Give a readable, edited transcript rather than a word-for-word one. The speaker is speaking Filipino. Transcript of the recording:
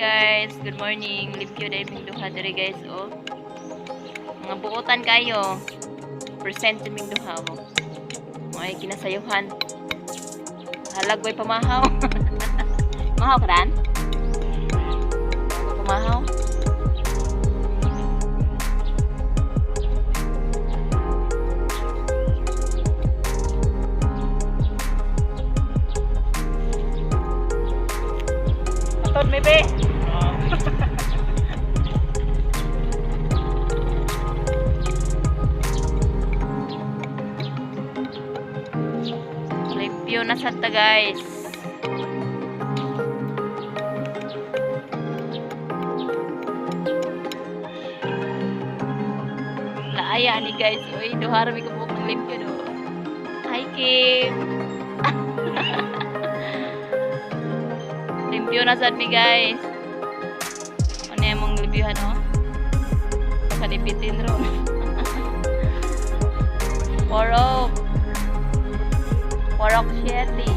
guys, good morning. Limpyo dahil ming duha diri guys, oh. Mga buotan kayo. Percent ming duha, oh. Mga kinasayuhan. Halag ko'y pamahaw. Mahaw ka ran? Pamahaw? Patod, maybe. Limpyo na sa ta guys. Laaya ni guys. Uy, duhara may kabuk ng limpyo do. Hi Kim. Limpyo na sad mi guys. Ano yung mong limpyohan oh? Pakanipitin ro. Porok. Porok shelly.